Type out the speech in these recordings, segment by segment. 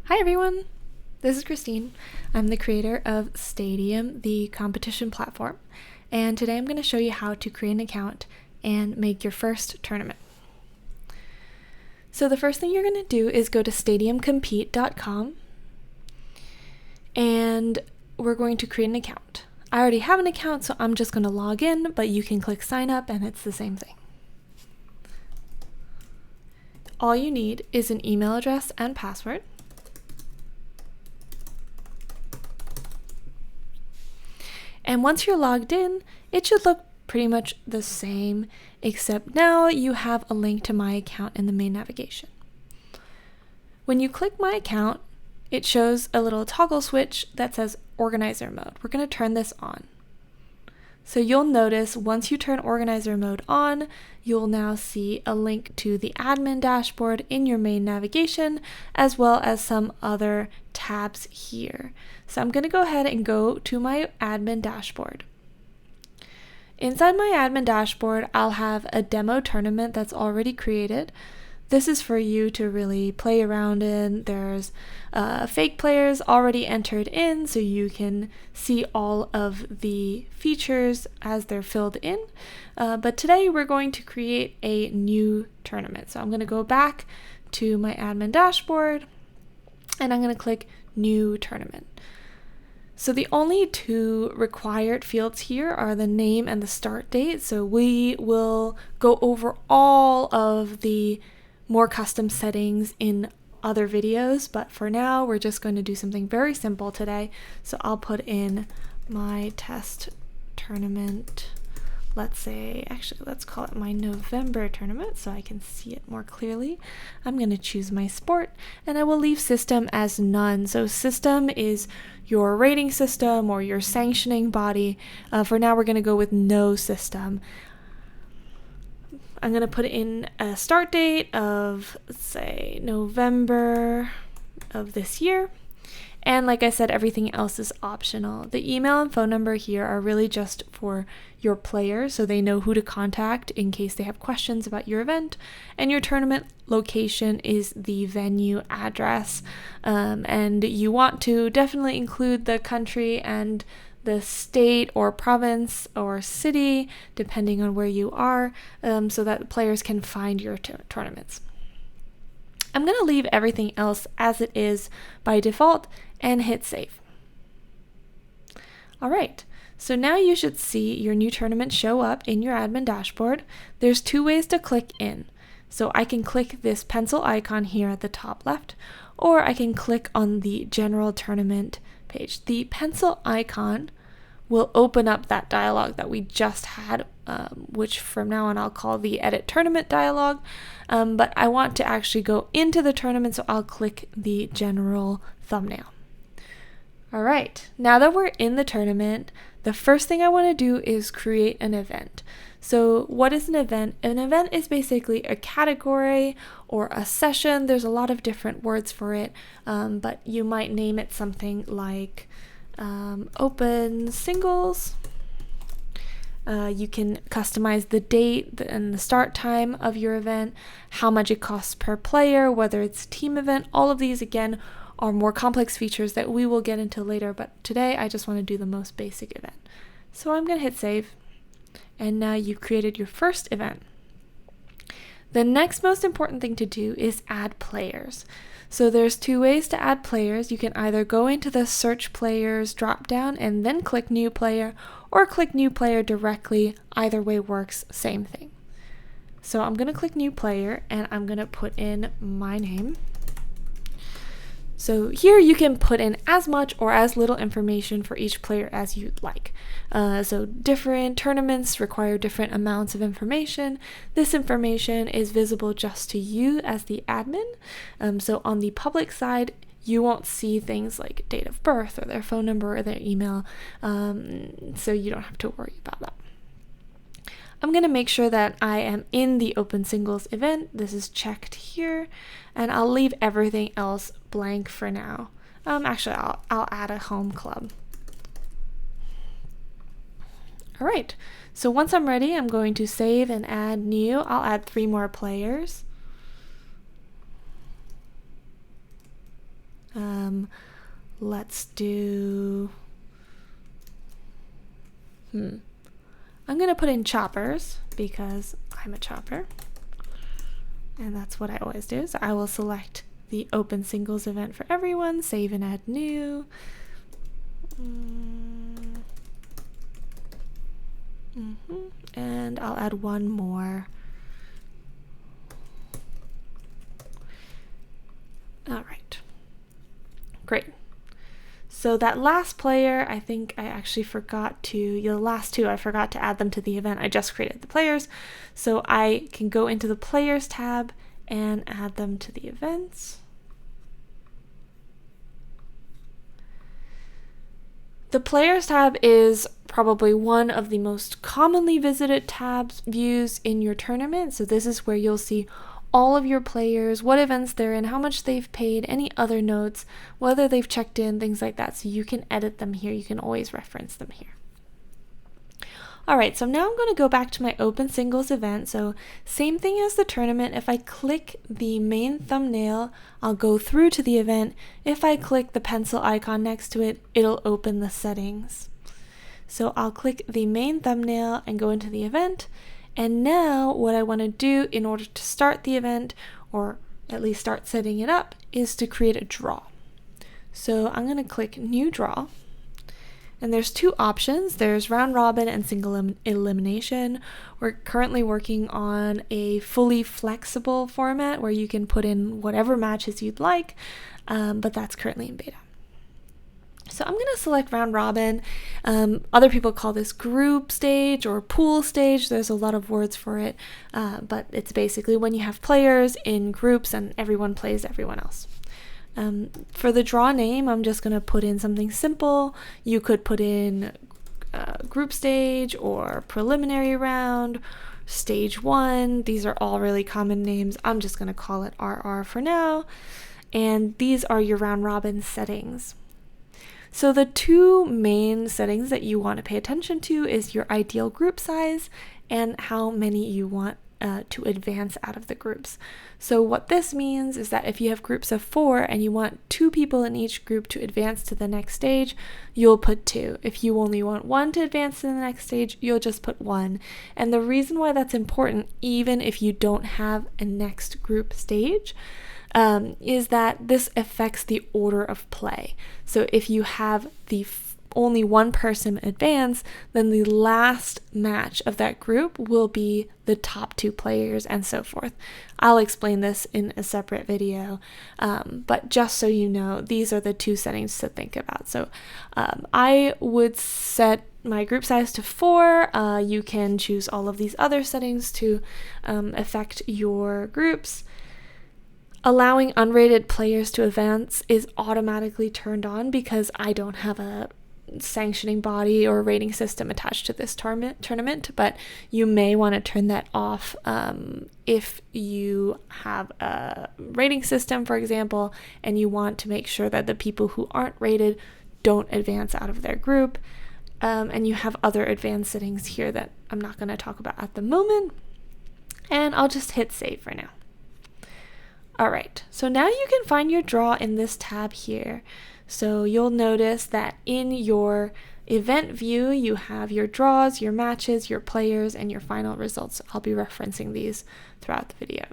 Hi everyone, this is Christine. I'm the creator of Stadium, the competition platform, and today I'm going to show you how to create an account and make your first tournament. So the first thing you're going to do is go to stadiumcompete.com and we're going to create an account. I already have an account, so I'm just going to log in, but you can click sign up and it's the same thing. All you need is an email address and password. And once you're logged in, it should look pretty much the same, except now you have a link to my account in the main navigation. When you click my account, it shows a little toggle switch that says organizer mode. We're going to turn this on. So you'll notice once you turn organizer mode on, you'll now see a link to the admin dashboard in your main navigation, as well as some other tabs here. So I'm going to go ahead and go to my admin dashboard. Inside my admin dashboard, I'll have a demo tournament that's already created. This is for you to really play around in. There's fake players already entered in, so you can see all of the features as they're filled in. But today we're going to create a new tournament. So I'm going to go back to my admin dashboard and I'm going to click New Tournament. So the only two required fields here are the name and the start date. So we will go over all of the more custom settings in other videos, but for now we're just going to do something very simple today. So I'll put in my test tournament. Let's call it my November tournament so I can see it more clearly. I'm going to choose my sport and I will leave system as none. So system is your rating system or your sanctioning body. For now we're going to go with no system. I'm going to put in a start date of, let's say, November of this year. And like I said, everything else is optional. The email and phone number here are really just for your players, so they know who to contact in case they have questions about your event. And your tournament location is the venue address. And you want to definitely include the country and the state or province or city, depending on where you are, so that players can find your tournaments. I'm going to leave everything else as it is by default and hit save. All right, so now you should see your new tournament show up in your admin dashboard. There's two ways to click in. So I can click this pencil icon here at the top left, or I can click on the general tournament page. The pencil icon will open up that dialog that we just had, which from now on I'll call the edit tournament dialog, but I want to actually go into the tournament, so I'll click the general thumbnail. All right, now that we're in the tournament, the first thing I want to do is create an event. So what is an event? An event is basically a category or a session. There's a lot of different words for it, but you might name it something like open singles. You can customize the date and the start time of your event, how much it costs per player, whether it's a team event. All of these, again, are more complex features that we will get into later, but today I just want to do the most basic event. So I'm going to hit save, and now you've created your first event. The next most important thing to do is add players. So there's two ways to add players. You can either go into the search players drop down and then click new player, or click new player directly. Either way works, same thing. So I'm going to click new player and I'm going to put in my name. So here you can put in as much or as little information for each player as you'd like. So different tournaments require different amounts of information. This information is visible just to you as the admin. So on the public side, you won't see things like date of birth or their phone number or their email, so you don't have to worry about that. I'm going to make sure that I am in the open singles event. This is checked here, and I'll leave everything else blank for now. Actually, I'll add a home club. All right, so once I'm ready, I'm going to save and add new. I'll add 3 more players. Let's do, I'm going to put in choppers because I'm a chopper. And that's what I always do. So I will select the open singles event for everyone, save and add new. And I'll add one more. All right, great. So that last player, I think I actually forgot to, the last two, I forgot to add them to the event. I just created the players. So I can go into the players tab and add them to the events. The players tab is probably one of the most commonly visited tabs views in your tournament. So this is where you'll see all of your players, what events they're in, how much they've paid, any other notes, whether they've checked in, things like that. So you can edit them here. You can always reference them here. All right, so now I'm going to go back to my open singles event. So same thing as the tournament. If I click the main thumbnail, I'll go through to the event. If I click the pencil icon next to it, it'll open the settings. So I'll click the main thumbnail and go into the event. And now what I want to do in order to start the event, or at least start setting it up, is to create a draw. So I'm going to click New Draw. And there's two options. There's round robin and single elimination. We're currently working on a fully flexible format where you can put in whatever matches you'd like, but that's currently in beta. So I'm going to select round robin. Other people call this group stage or pool stage. There's a lot of words for it, but it's basically when you have players in groups and everyone plays everyone else. For the draw name, I'm just going to put in something simple. You could put in group stage or preliminary round, stage 1. These are all really common names. I'm just going to call it RR for now. And these are your round robin settings. So the two main settings that you want to pay attention to is your ideal group size and how many you want to advance out of the groups. So what this means is that if you have groups of 4 and you want 2 people in each group to advance to the next stage, you'll put 2. If you only want 1 to advance to the next stage, you'll just put 1. And the reason why that's important, even if you don't have a next group stage, is that this affects the order of play. So if you have only one person advance, then the last match of that group will be the top 2 players and so forth. I'll explain this in a separate video, but just so you know, these are the 2 settings to think about. So I would set my group size to 4. You can choose all of these other settings to affect your groups. Allowing unrated players to advance is automatically turned on because I don't have a sanctioning body or rating system attached to this tournament, but you may want to turn that off if you have a rating system, for example, and you want to make sure that the people who aren't rated don't advance out of their group. And you have other advanced settings here that I'm not going to talk about at the moment, and I'll just hit save for now. All right, so now you can find your draw in this tab here. So you'll notice that in your event view, you have your draws, your matches, your players, and your final results. I'll be referencing these throughout the video.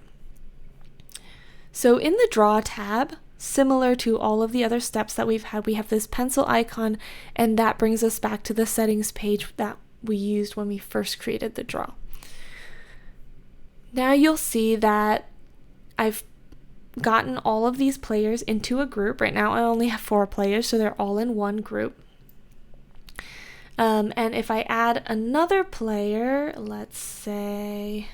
So in the draw tab, similar to all of the other steps that we've had, we have this pencil icon, and that brings us back to the settings page that we used when we first created the draw. Now you'll see that I've gotten all of these players into a group. Right now I only have 4 players, so they're all in one group. And if I add another player, let's say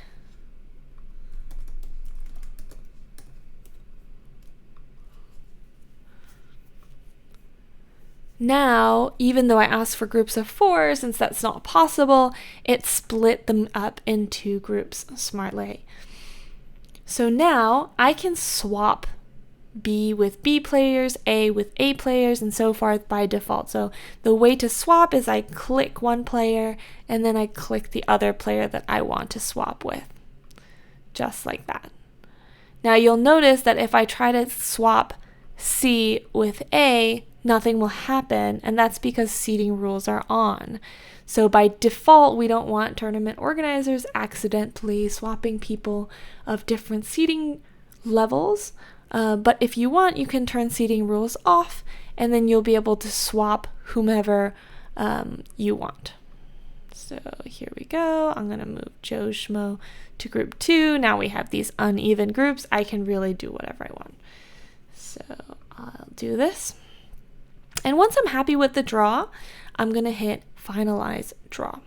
now, even though I asked for groups of 4, since that's not possible, it split them up into groups smartly. So now I can swap B with B players, A with A players, and so forth by default. So the way to swap is I click one player and then I click the other player that I want to swap with. Just like that. Now you'll notice that if I try to swap C with A, nothing will happen, and that's because seeding rules are on. So by default, we don't want tournament organizers accidentally swapping people of different seeding levels, but if you want, you can turn seeding rules off, and then you'll be able to swap whomever you want. So here we go. I'm going to move Joe Schmo to group 2. Now we have these uneven groups. I can really do whatever I want. So I'll do this. And once I'm happy with the draw, I'm going to hit Finalize Draw.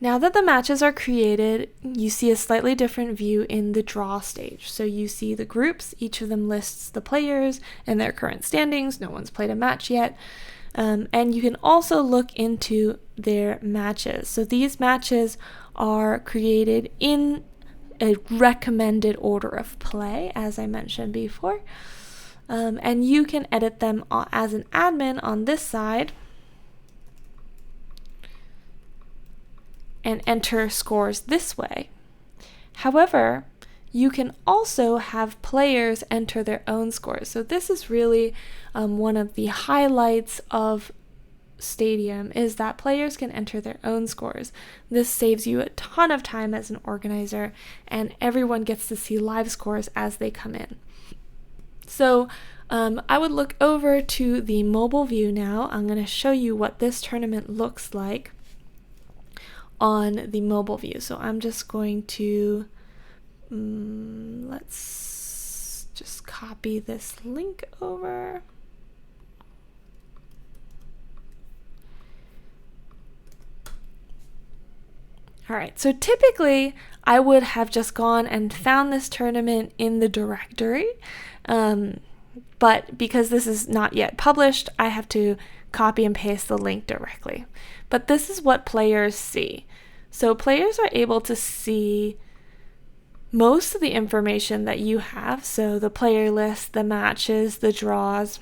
Now that the matches are created, you see a slightly different view in the draw stage. So you see the groups, each of them lists the players and their current standings. No one's played a match yet. And you can also look into their matches. So these matches are created in a recommended order of play, as I mentioned before. And you can edit them as an admin on this side and enter scores this way. However, you can also have players enter their own scores. So this is really one of the highlights of Stadium, is that players can enter their own scores. This saves you a ton of time as an organizer, and everyone gets to see live scores as they come in. So I would look over to the mobile view now. I'm going to show you what this tournament looks like on the mobile view. So I'm just going to let's just copy this link over. All right, so typically I would have just gone and found this tournament in the directory, but because this is not yet published, I have to copy and paste the link directly. But this is what players see. So players are able to see most of the information that you have, so the player list, the matches, the draws,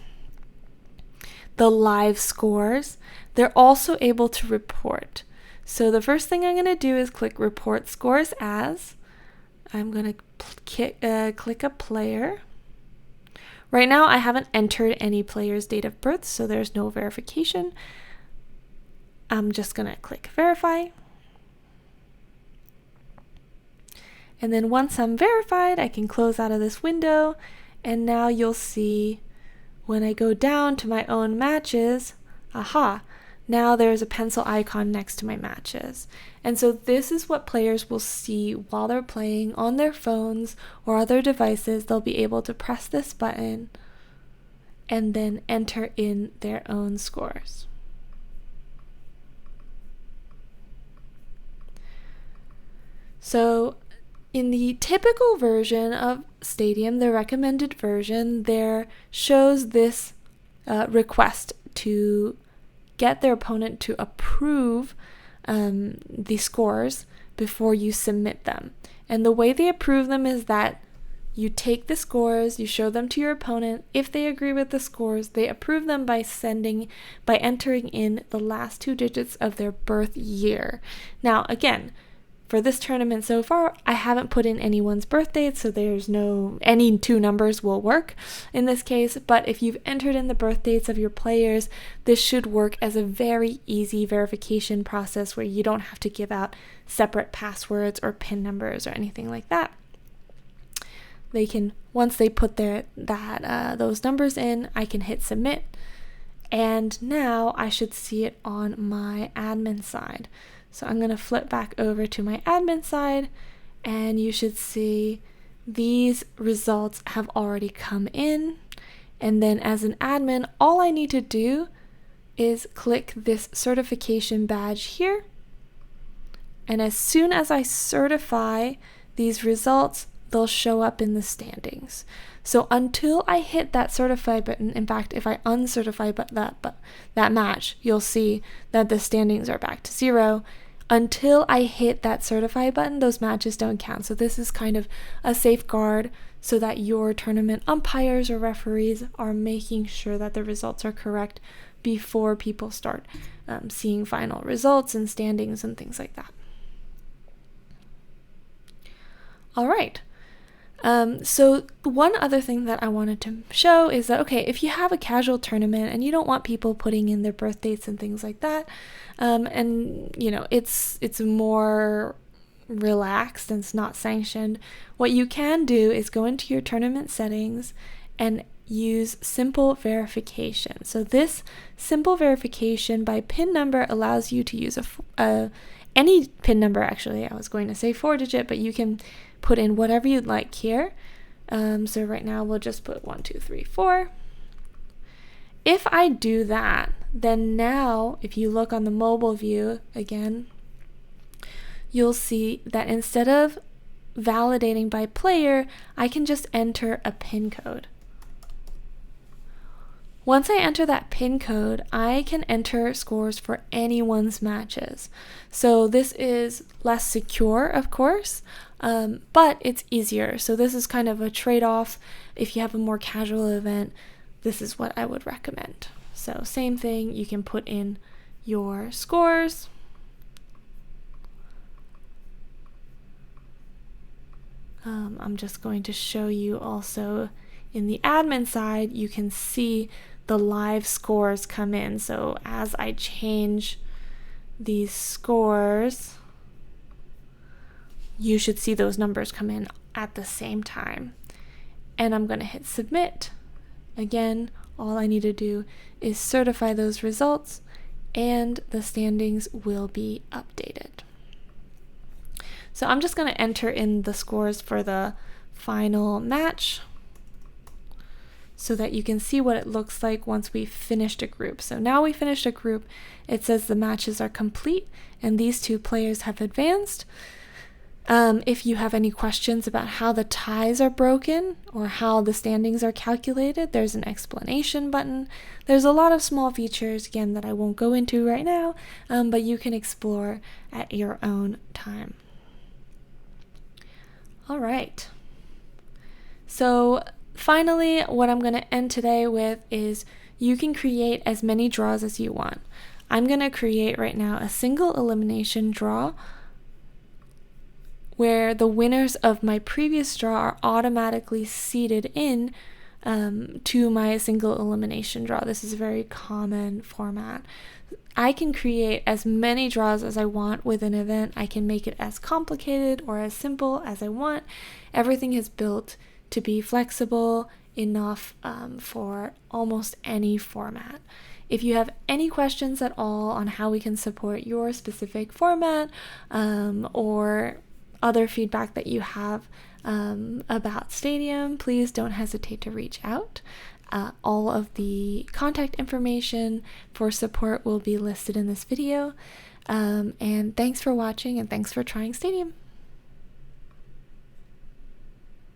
the live scores. They're also able to report. So the first thing I'm going to do is click Report Scores As. I'm going to click a player. Right now I haven't entered any player's date of birth, so there's no verification. I'm just going to click Verify. And then once I'm verified, I can close out of this window, and now you'll see when I go down to my own matches, now there's a pencil icon next to my matches. And so this is what players will see while they're playing on their phones or other devices. They'll be able to press this button and then enter in their own scores. So in the typical version of Stadium, the recommended version, there shows this request to get their opponent to approve the scores before you submit them. And the way they approve them is that you take the scores, you show them to your opponent. If they agree with the scores, they approve them by entering in the last 2 digits of their birth year. Now, again, for this tournament so far, I haven't put in anyone's birth date, so there's any 2 numbers will work in this case. But if you've entered in the birth dates of your players, this should work as a very easy verification process where you don't have to give out separate passwords or PIN numbers or anything like that. They can, once they put those numbers in, I can hit submit, and now I should see it on my admin side. So I'm going to flip back over to my admin side, and you should see these results have already come in. And then as an admin, all I need to do is click this certification badge here. And as soon as I certify these results, they'll show up in the standings. So until I hit that certify button, in fact, if I uncertify that match, you'll see that the standings are back to 0. Until I hit that certify button, those matches don't count. So this is kind of a safeguard so that your tournament umpires or referees are making sure that the results are correct before people start seeing final results and standings and things like that. All right. So one other thing that I wanted to show is that, okay, if you have a casual tournament and you don't want people putting in their birth dates and things like that, and you know, it's more relaxed and it's not sanctioned, what you can do is go into your tournament settings and use simple verification. So this simple verification by PIN number allows you to use any PIN number. Actually, I was going to say 4-digit, but you can put in whatever you'd like here. So right now we'll just put 1, 2, 3, 4. If I do that, then now if you look on the mobile view again, you'll see that instead of validating by player, I can just enter a PIN code. Once I enter that PIN code, I can enter scores for anyone's matches. So this is less secure, of course, but it's easier. So this is kind of a trade-off. If you have a more casual event, this is what I would recommend. So same thing, you can put in your scores. I'm just going to show you also in the admin side, you can see the live scores come in. So as I change these scores, you should see those numbers come in at the same time. And I'm going to hit submit. Again, all I need to do is certify those results and the standings will be updated. So I'm just going to enter in the scores for the final match so that you can see what it looks like once we've finished a group. So now we finished a group. It says the matches are complete and these 2 players have advanced. If you have any questions about how the ties are broken or how the standings are calculated, there's an explanation button. There's a lot of small features, again, that I won't go into right now, but you can explore at your own time. All right. So finally, what I'm going to end today with is you can create as many draws as you want. I'm going to create right now a single elimination draw where the winners of my previous draw are automatically seeded in to my single elimination draw. This is a very common format. I can create as many draws as I want with an event. I can make it as complicated or as simple as I want. Everything is built to be flexible enough for almost any format. If you have any questions at all on how we can support your specific format or other feedback that you have about Stadium, please don't hesitate to reach out. All of the contact information for support will be listed in this video. And thanks for watching and thanks for trying Stadium.